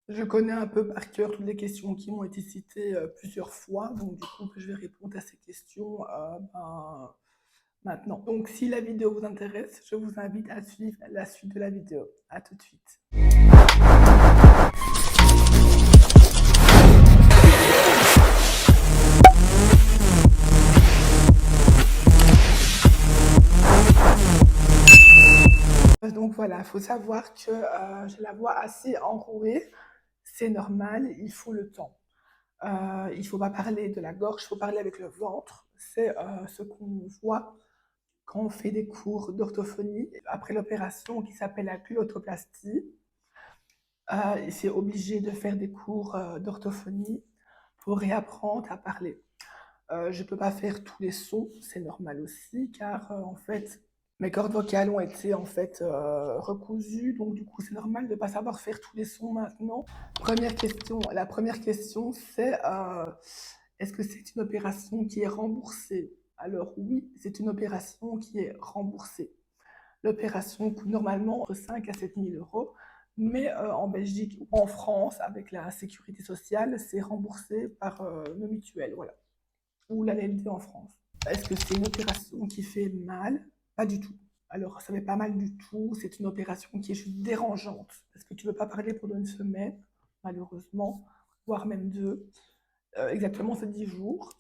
Je connais un peu par cœur toutes les questions qui m'ont été citées plusieurs fois, donc du coup, je vais répondre à ces questions maintenant. Donc, si la vidéo vous intéresse, je vous invite à suivre la suite de la vidéo. À tout de suite. Donc voilà, il faut savoir que j'ai la voix assez enrouée. C'est normal, il faut le temps. Il ne faut pas parler de la gorge, il faut parler avec le ventre. C'est ce qu'on voit quand on fait des cours d'orthophonie après l'opération qui s'appelle la culottoplastie. C'est obligé de faire des cours d'orthophonie pour réapprendre à parler. Je ne peux pas faire tous les sons, c'est normal aussi, car en fait, mes cordes vocales ont été en fait recousues, donc du coup, c'est normal de ne pas savoir faire tous les sons maintenant. La première question, c'est est-ce que c'est une opération qui est remboursée? Alors oui, c'est une opération qui est remboursée. L'opération coûte normalement entre 5 à 7 000 euros, mais en Belgique ou en France, avec la sécurité sociale, c'est remboursé par nos mutuelles, voilà, ou la LD en France. Est-ce que c'est une opération qui fait mal? Pas du tout. Alors, ça fait pas mal du tout. C'est une opération qui est juste dérangeante parce que tu ne veux pas parler pendant une semaine, malheureusement, voire même deux. Exactement, c'est 10 jours.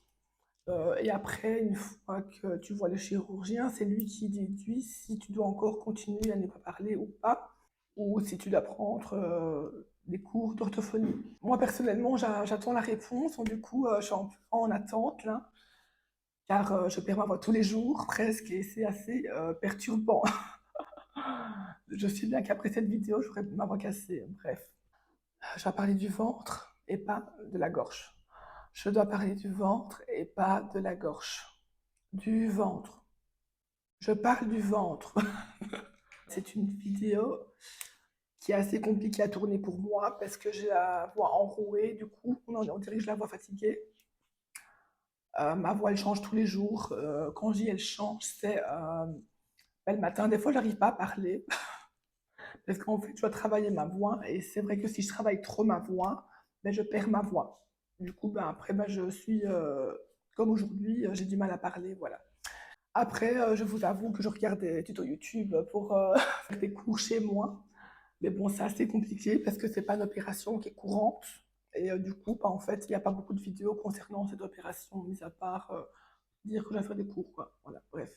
Et après, une fois que tu vois le chirurgien, c'est lui qui déduit si tu dois encore continuer à ne pas parler ou pas, ou si tu dois prendre des cours d'orthophonie. Moi, personnellement, j'attends la réponse. Du coup, je suis en attente, là, car je perds ma voix tous les jours, presque, et c'est assez perturbant. Je sais bien qu'après cette vidéo, j'aurai ma voix cassée. Bref, je vais parler du ventre et pas de la gorge. Je dois parler du ventre et pas de la gorge. Du ventre. Je parle du ventre. C'est une vidéo qui est assez compliquée à tourner pour moi parce que j'ai la voix enrouée. Du coup, on dirait que je la voix fatiguée. Ma voix, elle change tous les jours. Quand je dis elle change, c'est le matin. Des fois, j'arrive pas à parler parce qu'en fait, je dois travailler ma voix. Et c'est vrai que si je travaille trop ma voix, ben, je perds ma voix. Du coup, ben, après, ben, je suis comme aujourd'hui, j'ai du mal à parler. Voilà. Après, je vous avoue que je regarde des tutos YouTube pour faire des cours chez moi. Mais bon, c'est assez compliqué parce que c'est pas une opération qui est courante. Et du coup, bah, en fait, il n'y a pas beaucoup de vidéos concernant cette opération, mis à part dire que je vais faire des cours, quoi. Voilà, bref.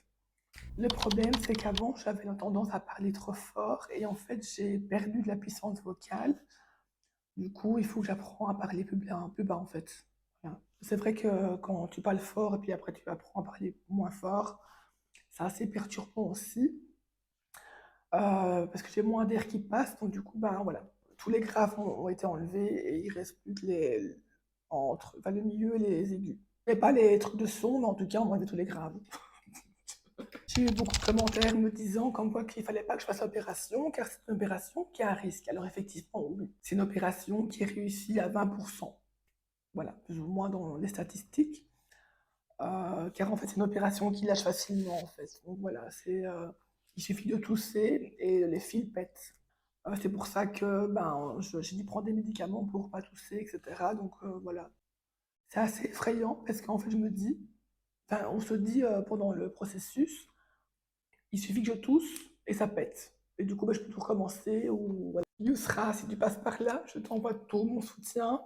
Le problème, c'est qu'avant, j'avais la tendance à parler trop fort et en fait, j'ai perdu de la puissance vocale. Du coup, il faut que j'apprends à parler plus bas, en fait. Voilà. C'est vrai que quand tu parles fort et puis après tu apprends à parler moins fort, c'est assez perturbant aussi. Parce que j'ai moins d'air qui passe, donc du coup, ben voilà, tous les graves ont été enlevés et il reste plus que enfin, le milieu et les aigus. Et pas les trucs de son, mais en tout cas, on enlève tous les graves. J'ai eu beaucoup de commentaires me disant comme quoi qu'il fallait pas que je fasse l'opération, car c'est une opération qui a un risque. Alors effectivement, oui, c'est une opération qui est réussie à 20%. Voilà, plus ou moins dans les statistiques. Car en fait, c'est une opération qui lâche facilement, en fait. Donc voilà, il suffit de tousser et les fils pètent. C'est pour ça que ben, j'ai dû prendre des médicaments pour pas tousser, etc. Donc voilà. C'est assez effrayant parce qu'en fait, enfin, on se dit pendant le processus, il suffit que je tousse et ça pète. Et du coup, ben, je peux tout recommencer. Ou voilà. Yousra, si tu passes par là, je t'envoie tout mon soutien.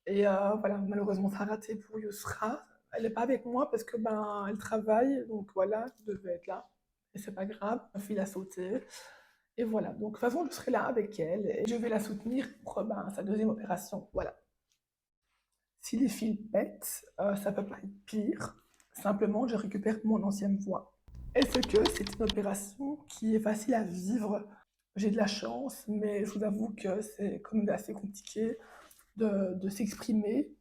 Et voilà, malheureusement, ça a raté pour Yousra. Elle n'est pas avec moi parce que ben, elle travaille, donc voilà, elle devait être là. Et c'est pas grave, ma fille a sauté. Et voilà, donc de toute façon, je serai là avec elle et je vais la soutenir pour ben, sa deuxième opération. Voilà. Si les fils pètent, ça peut pas être pire. Simplement, je récupère mon ancienne voix. Est-ce que c'est une opération qui est facile à vivre? J'ai de la chance, mais je vous avoue que c'est quand même assez compliqué de s'exprimer,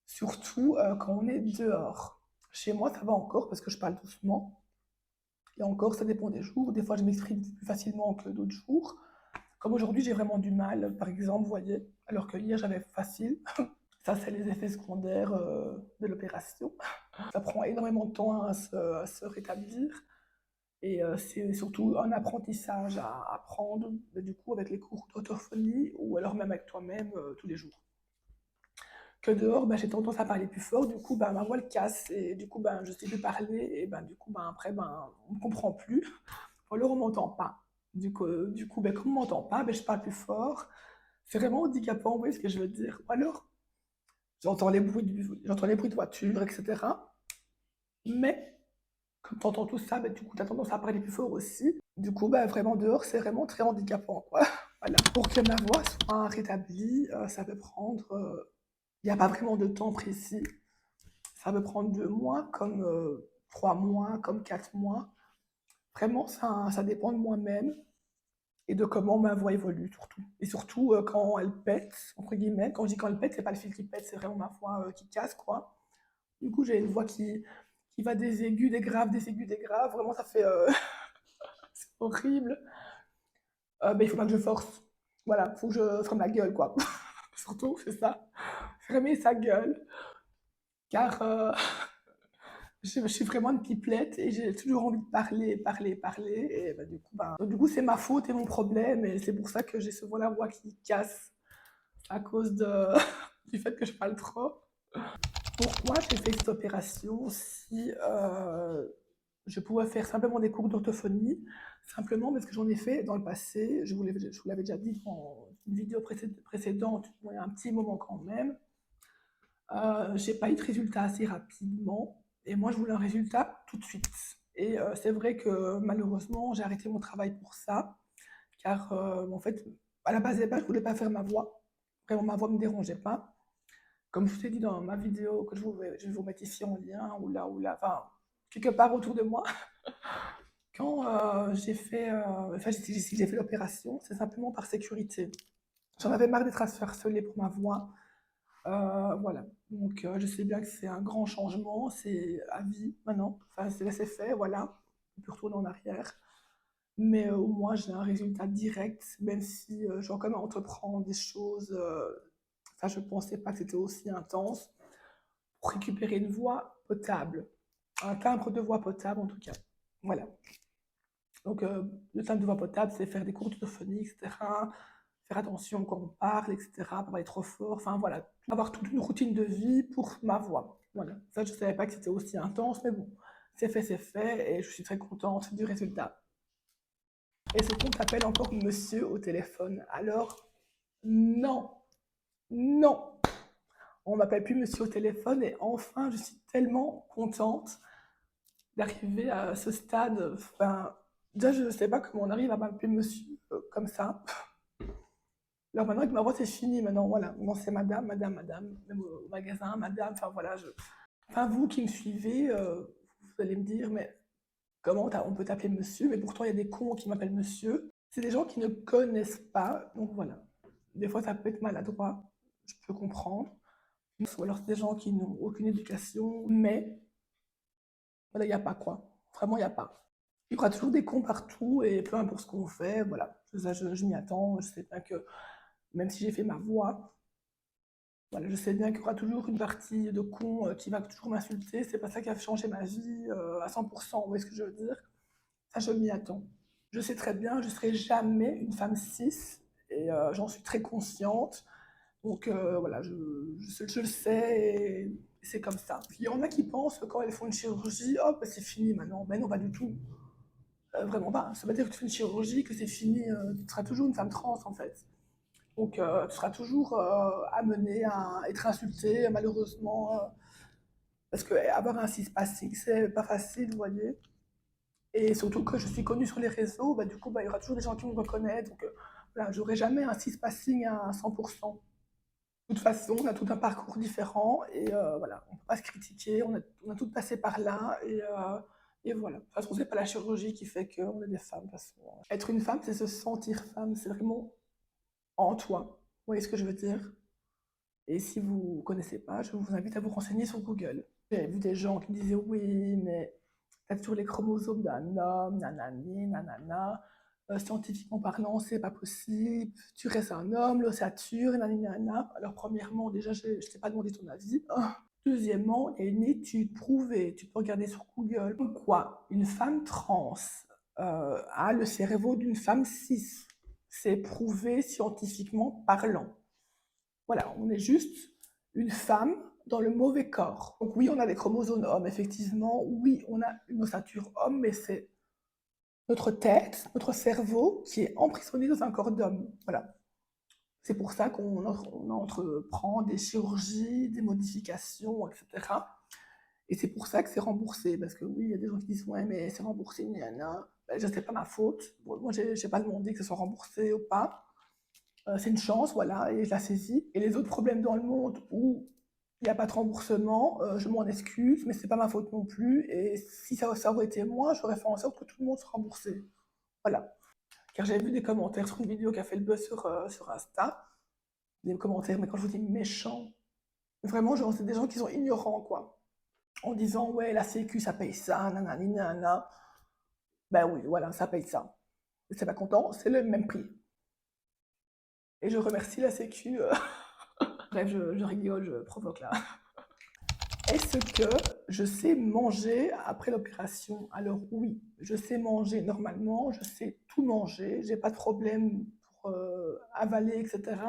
surtout quand on est dehors. Chez moi, ça va encore parce que je parle doucement. Et encore, ça dépend des jours. Des fois, je m'exprime plus facilement que d'autres jours. Comme aujourd'hui, j'ai vraiment du mal, par exemple, vous voyez, alors que hier, j'avais facile. Ça, c'est les effets secondaires de l'opération. Ça prend énormément de temps à se rétablir. Et c'est surtout un apprentissage à apprendre, bah, du coup, avec les cours d'autophonie ou alors même avec toi-même tous les jours. Que dehors, bah, j'ai tendance à parler plus fort, du coup, bah, ma voix elle casse et du coup, bah, je sais plus parler et bah, du coup, bah, après, bah, on ne comprend plus. Ou alors on m'entend pas. Du coup bah, comme on m'entend pas, bah, je parle plus fort. C'est vraiment handicapant, vous voyez ce que je veux dire. Ou alors, j'entends les bruits de voiture, etc. Mais comme tu entends tout ça, bah, du coup, tu as tendance à parler plus fort aussi. Du coup, bah, vraiment dehors, c'est vraiment très handicapant, quoi. Voilà. Pour que ma voix soit rétablie, ça peut prendre. Il n'y a pas vraiment de temps précis. Ça peut prendre 2 mois, comme 3 mois, comme 4 mois. Vraiment, ça dépend de moi-même et de comment ma voix évolue, surtout. Et surtout, quand elle pète, entre guillemets. Quand je dis quand elle pète, c'est pas le fil qui pète, c'est vraiment ma voix qui casse, quoi. Du coup, j'ai une voix qui va des aigus, des graves, des aigus, des graves. Vraiment, ça fait. C'est horrible. Il faut pas que je force. Voilà, il faut que je ferme la gueule, quoi. Surtout, c'est ça. Fermer sa gueule. Car je suis vraiment une pipelette et j'ai toujours envie de parler, parler, parler. Et bah, du coup, c'est ma faute et mon problème. Et c'est pour ça que j'ai souvent la voix qui casse à cause du fait que je parle trop. Pourquoi j'ai fait cette opération si je pouvais faire simplement des cours d'orthophonie? Simplement parce que j'en ai fait dans le passé, je vous l'avais déjà dit dans une vidéo précédente, il y a un petit moment quand même. J'ai pas eu de résultat assez rapidement et moi je voulais un résultat tout de suite. Et c'est vrai que malheureusement j'ai arrêté mon travail pour ça, car en fait, à la base, je voulais pas faire ma voix. Vraiment, ma voix me dérangeait pas. Comme je vous ai dit dans ma vidéo, que je vais vous mettre ici en lien, ou là, enfin, quelque part autour de moi, quand j'ai fait l'opération, c'est simplement par sécurité. J'en avais marre d'être harcelée pour ma voix. Voilà. Donc, je sais bien que c'est un grand changement, c'est à vie maintenant. Enfin, c'est fait, voilà. On peut retourner en arrière. Mais au moins, j'ai un résultat direct, même si je dois quand même entreprendre des choses. Enfin, je ne pensais pas que c'était aussi intense pour récupérer une voix potable, un timbre de voix potable en tout cas. Voilà. Donc, le timbre de voix potable, c'est faire des cours d'orthophonie, etc. Faire attention quand on parle, etc. Pas parler trop fort. Enfin, voilà. Avoir toute une routine de vie pour ma voix. Voilà. Ça, je ne savais pas que c'était aussi intense, mais bon, c'est fait, et je suis très contente du résultat. Et ce compte appelle encore monsieur au téléphone. Alors, non, non, on m'appelle plus monsieur au téléphone, et enfin, je suis tellement contente d'arriver à ce stade. Enfin, déjà, je ne sais pas comment on arrive à m'appeler monsieur comme ça. Alors maintenant, avec ma voix, c'est fini. Maintenant, voilà. Maintenant, c'est madame, madame, madame. Même au magasin, madame. Enfin, voilà. Enfin, vous qui me suivez, vous allez me dire, mais comment on peut t'appeler monsieur? Mais pourtant, il y a des cons qui m'appellent monsieur. C'est des gens qui ne connaissent pas. Donc, voilà. Des fois, ça peut être maladroit. Je peux comprendre. Ou alors, c'est des gens qui n'ont aucune éducation. Mais, voilà, il n'y a pas quoi. Vraiment, il n'y a pas. Il y aura toujours des cons partout et peu importe ce qu'on fait, voilà. Je m'y attends. Je sais bien que même si j'ai fait ma voix, voilà, je sais bien qu'il y aura toujours une partie de cons qui va toujours m'insulter. C'est pas ça qui a changé ma vie à 100%. Vous voyez ce que je veux dire? Ça, je m'y attends. Je sais très bien, je ne serai jamais une femme cis et j'en suis très consciente. Donc voilà, je le sais et c'est comme ça. Il y en a qui pensent que quand elles font une chirurgie, hop, c'est fini maintenant. Mais non, pas du tout. Vraiment pas. Ça veut dire que tu fais une chirurgie, que c'est fini. Tu seras toujours une femme trans en fait. Donc tu seras toujours amenée à être insultée, malheureusement. Parce qu'avoir un cis-passing, c'est pas facile, vous voyez. Et surtout que je suis connue sur les réseaux, bah, du coup, bah, il y aura toujours des gens qui me reconnaissent. Donc voilà, j'aurai jamais un cis-passing à 100%. De toute façon, on a tout un parcours différent et voilà, on ne peut pas se critiquer, on a tout passé par là et voilà. De toute façon, c'est pas la chirurgie qui fait qu'on est des femmes. De toute façon. Être une femme, c'est se sentir femme, c'est vraiment en toi. Vous voyez ce que je veux dire? Et si vous ne connaissez pas, je vous invite à vous renseigner sur Google. J'ai vu des gens qui disaient oui, mais t'as toujours les chromosomes d'un homme, nanani, nanana. Scientifiquement parlant, c'est pas possible. Tu restes un homme, l'ossature, nanani, nanana. Alors, premièrement, déjà, je ne t'ai pas demandé ton avis. Deuxièmement, il y a une étude prouvée, tu peux regarder sur Google, comme quoi une femme trans a le cerveau d'une femme cis. C'est prouvé scientifiquement parlant. Voilà, on est juste une femme dans le mauvais corps. Donc oui, on a des chromosomes hommes, effectivement. Oui, on a une ossature homme, mais c'est notre tête, notre cerveau qui est emprisonné dans un corps d'homme. Voilà. C'est pour ça qu'on entreprend des chirurgies, des modifications, etc. Et c'est pour ça que c'est remboursé. Parce que oui, il y a des gens qui disent ouais, mais c'est remboursé, gna. Ben, je sais pas ma faute. Bon, moi, j'ai pas demandé que ce soit remboursé ou pas. C'est une chance, voilà, et je la saisis. Et les autres problèmes dans le monde où il n'y a pas de remboursement, je m'en excuse, mais c'est pas ma faute non plus. Et si ça aurait été moi, j'aurais fait en sorte que tout le monde soit remboursé. Voilà. Car j'ai vu des commentaires sur une vidéo qui a fait le buzz sur Insta. Des commentaires, mais quand je vous dis méchants, vraiment, genre, c'est des gens qui sont ignorants, quoi. En disant, ouais, la Sécu, ça paye ça, nanani, nanana. Ben oui, voilà, ça paye ça. Et c'est pas content, c'est le même prix. Et je remercie la Sécu. Bref, je rigole, je provoque là. Est-ce que je sais manger après l'opération? Alors oui, je sais manger normalement, je sais tout manger, j'ai pas de problème pour avaler, etc.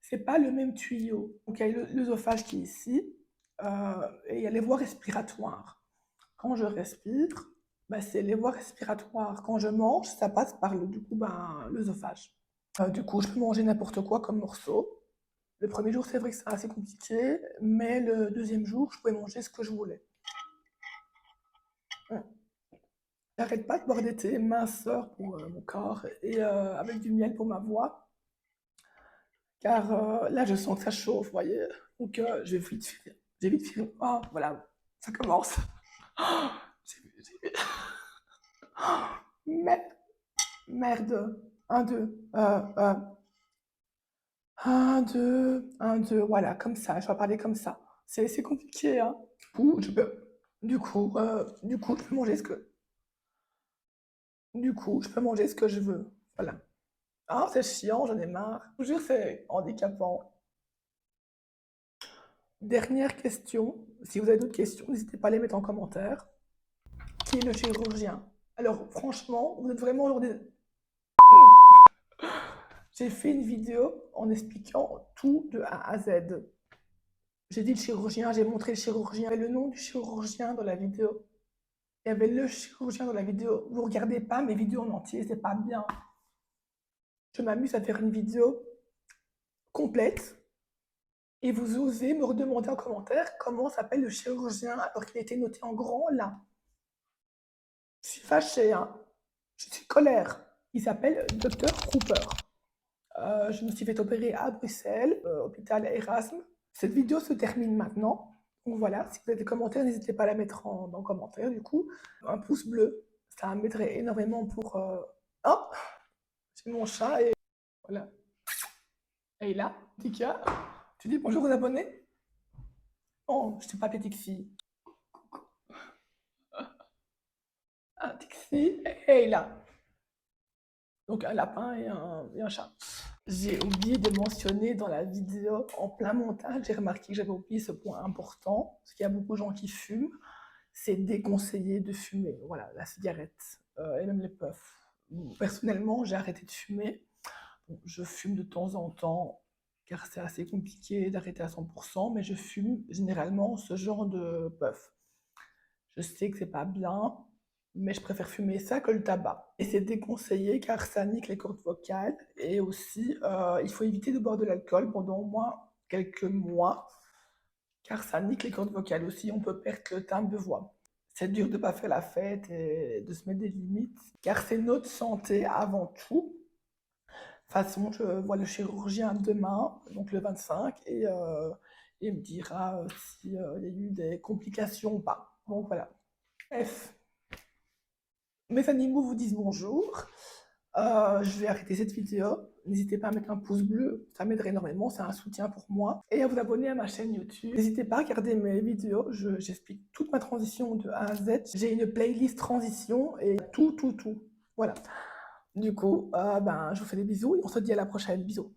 C'est pas le même tuyau. Donc il y a l'œsophage qui est ici, et il y a les voies respiratoires. Quand je respire, bah, c'est les voies respiratoires. Quand je mange, ça passe par du coup, ben, l'œsophage. Du coup, je peux manger n'importe quoi comme morceau. Le premier jour, c'est vrai que c'est assez compliqué, mais le deuxième jour, je pouvais manger ce que je voulais. J'arrête pas de boire des thés minceurs pour mon corps et avec du miel pour ma voix, car là, je sens que ça chauffe, vous voyez. Donc, je vais vite finir. J'ai vite fini. Oh, voilà, ça commence. J'ai- Merde. Un, deux. Un, deux. Voilà, comme ça. Je vais parler comme ça. C'est compliqué, hein. Du coup, je peux manger ce que. Du coup, je peux manger ce que je veux. Voilà. Ah, c'est chiant, j'en ai marre. Je vous jure, c'est handicapant. Dernière question. Si vous avez d'autres questions, n'hésitez pas à les mettre en commentaire. Qui est le chirurgien? Alors, franchement, vous êtes vraiment genre des. J'ai fait une vidéo en expliquant tout de A à Z. J'ai dit le chirurgien, j'ai montré le chirurgien. Il y avait le nom du chirurgien dans la vidéo. Il y avait le chirurgien dans la vidéo. Vous regardez pas mes vidéos en entier, c'est pas bien. Je m'amuse à faire une vidéo complète et vous osez me redemander en commentaire comment s'appelle le chirurgien alors qu'il a été noté en grand là. Je suis fâchée, hein. Je suis colère. Il s'appelle Dr Cooper. Je me suis fait opérer à Bruxelles, hôpital Erasme. Cette vidéo se termine maintenant. Donc voilà, si vous avez des commentaires, n'hésitez pas à la mettre dans commentaire du coup. Un pouce bleu, ça m'aiderait énormément pour... Oh, j'ai mon chat et voilà. Et là, Tika, tu dis bonjour aux abonnés? Oh, je suis pas petite fille. Un Tixi, et là. Donc un lapin et un chat. J'ai oublié de mentionner dans la vidéo, en plein montage, j'ai remarqué que j'avais oublié ce point important, parce qu'il y a beaucoup de gens qui fument, c'est déconseillé de fumer, voilà, la cigarette, et même les puffs. Personnellement, j'ai arrêté de fumer. Bon, je fume de temps en temps, car c'est assez compliqué d'arrêter à 100%, mais je fume généralement ce genre de puff. Je sais que c'est pas bien, mais je préfère fumer ça que le tabac. Et c'est déconseillé car ça nique les cordes vocales. Et aussi, il faut éviter de boire de l'alcool pendant au moins quelques mois, car ça nique les cordes vocales aussi. On peut perdre le timbre de voix. C'est dur de ne pas faire la fête et de se mettre des limites, car c'est notre santé avant tout. De toute façon, je vois le chirurgien demain, donc le 25, et il me dira s'il y a eu des complications ou pas. Donc voilà. Bref, mes animaux vous disent bonjour. Je vais arrêter cette vidéo. N'hésitez pas à mettre un pouce bleu, ça m'aiderait énormément, c'est un soutien pour moi. Et à vous abonner à ma chaîne YouTube. N'hésitez pas à regarder mes vidéos, j'explique toute ma transition de A à Z. J'ai une playlist transition et tout. Voilà. Du coup, ben, je vous fais des bisous et on se dit à la prochaine. Bisous.